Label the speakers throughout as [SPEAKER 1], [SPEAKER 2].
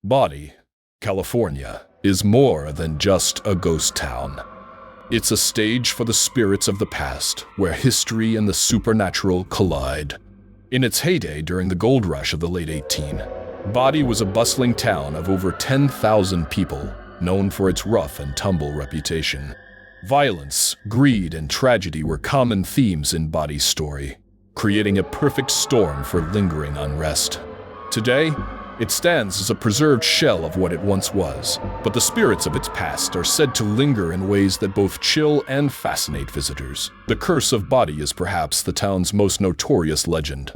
[SPEAKER 1] Bodie, California, is more than just a ghost town. It's a stage for the spirits of the past, where history and the supernatural collide. In its heyday during the gold rush of the late 1800s, Bodie was a bustling town of over 10,000 people, known for its rough and tumble reputation. Violence, greed, and tragedy were common themes in Bodie's story, creating a perfect storm for lingering unrest. Today, it stands as a preserved shell of what it once was, but the spirits of its past are said to linger in ways that both chill and fascinate visitors. The curse of Bodie is perhaps the town's most notorious legend.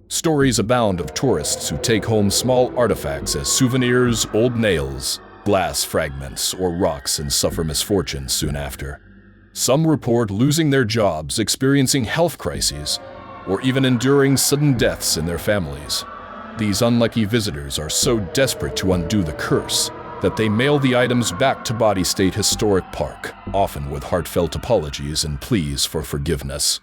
[SPEAKER 1] Stories abound of tourists who take home small artifacts as souvenirs, old nails, glass fragments, or rocks, and suffer misfortunes soon after. Some report losing their jobs, experiencing health crises, or even enduring sudden deaths in their families. These unlucky visitors are so desperate to undo the curse that they mail the items back to Bodie State Historic Park, often with heartfelt apologies and pleas for forgiveness.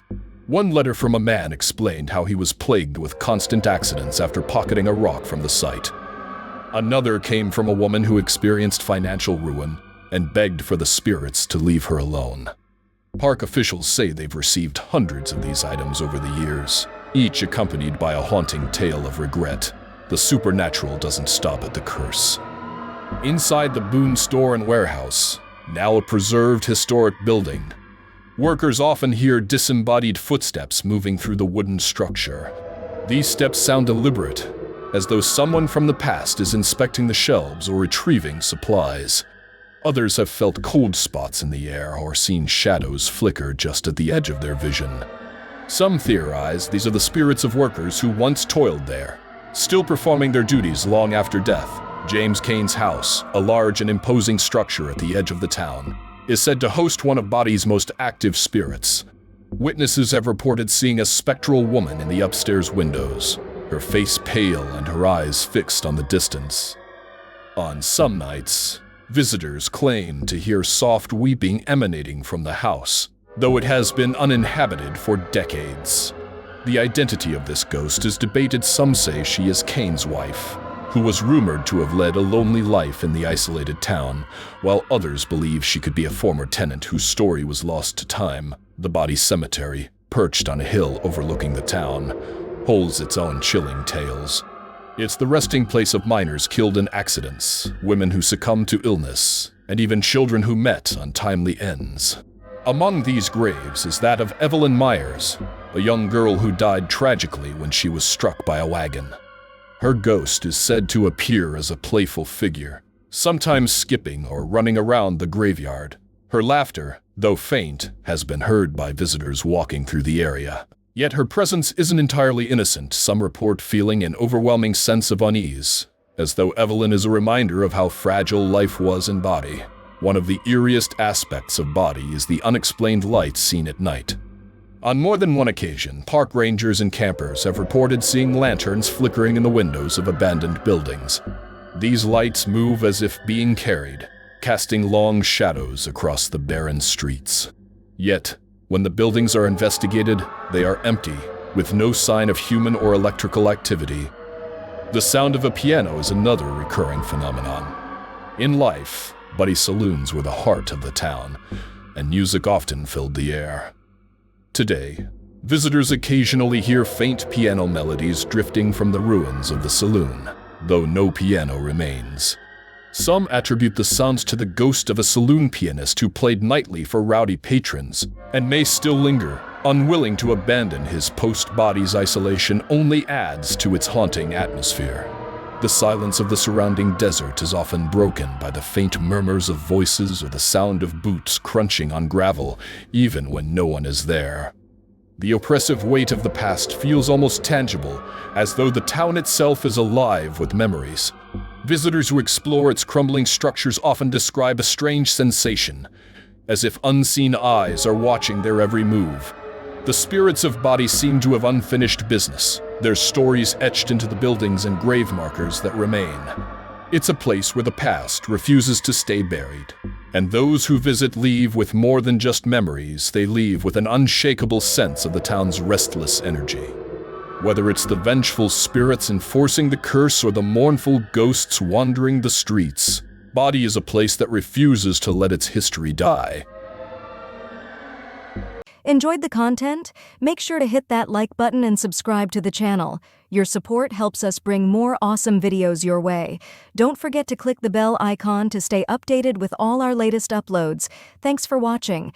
[SPEAKER 1] One letter from a man explained how he was plagued with constant accidents after pocketing a rock from the site. Another came from a woman who experienced financial ruin and begged for the spirits to leave her alone. Park officials say they've received hundreds of these items over the years, each accompanied by a haunting tale of regret. The supernatural doesn't stop at the curse. Inside the Boone Store and warehouse, now a preserved historic building, workers often hear disembodied footsteps moving through the wooden structure. These steps sound deliberate, as though someone from the past is inspecting the shelves or retrieving supplies. Others have felt cold spots in the air or seen shadows flicker just at the edge of their vision. Some theorize these are the spirits of workers who once toiled there, still performing their duties long after death. James Cain's house, a large and imposing structure at the edge of the town, is said to host one of Bodie's most active spirits. Witnesses have reported seeing a spectral woman in the upstairs windows, her face pale and her eyes fixed on the distance. On some nights, visitors claim to hear soft weeping emanating from the house, though it has been uninhabited for decades. The identity of this ghost is debated. Some say she is Cain's wife, who was rumored to have led a lonely life in the isolated town, while others believe she could be a former tenant whose story was lost to time. The Bodie Cemetery, perched on a hill overlooking the town, holds its own chilling tales. It's the resting place of miners killed in accidents, women who succumbed to illness, and even children who met untimely ends. Among these graves is that of Evelyn Myers, a young girl who died tragically when she was struck by a wagon. Her ghost is said to appear as a playful figure, sometimes skipping or running around the graveyard. Her laughter, though faint, has been heard by visitors walking through the area. Yet her presence isn't entirely innocent. Some report feeling an overwhelming sense of unease, as though Evelyn is a reminder of how fragile life was in Bodie. One of the eeriest aspects of Bodie is the unexplained lights seen at night. On more than one occasion, park rangers and campers have reported seeing lanterns flickering in the windows of abandoned buildings. These lights move as if being carried, casting long shadows across the barren streets. Yet, when the buildings are investigated, they are empty, with no sign of human or electrical activity. The sound of a piano is another recurring phenomenon. In life, Bodie saloons were the heart of the town, and music often filled the air. Today, visitors occasionally hear faint piano melodies drifting from the ruins of the saloon, though no piano remains. Some attribute the sounds to the ghost of a saloon pianist who played nightly for rowdy patrons, and may still linger. Unwilling to abandon his post-Bodie's isolation only adds to its haunting atmosphere. The silence of the surrounding desert is often broken by the faint murmurs of voices or the sound of boots crunching on gravel, even when no one is there. The oppressive weight of the past feels almost tangible, as though the town itself is alive with memories. Visitors who explore its crumbling structures often describe a strange sensation, as if unseen eyes are watching their every move. The spirits of Bodie seem to have unfinished business, their stories etched into the buildings and grave markers that remain. It's a place where the past refuses to stay buried, and those who visit leave with more than just memories. They leave with an unshakable sense of the town's restless energy. Whether it's the vengeful spirits enforcing the curse or the mournful ghosts wandering the streets, Bodie is a place that refuses to let its history die.
[SPEAKER 2] Enjoyed the content? Make sure to hit that like button and subscribe to the channel. Your support helps us bring more awesome videos your way. Don't forget to click the bell icon to stay updated with all our latest uploads. Thanks for watching.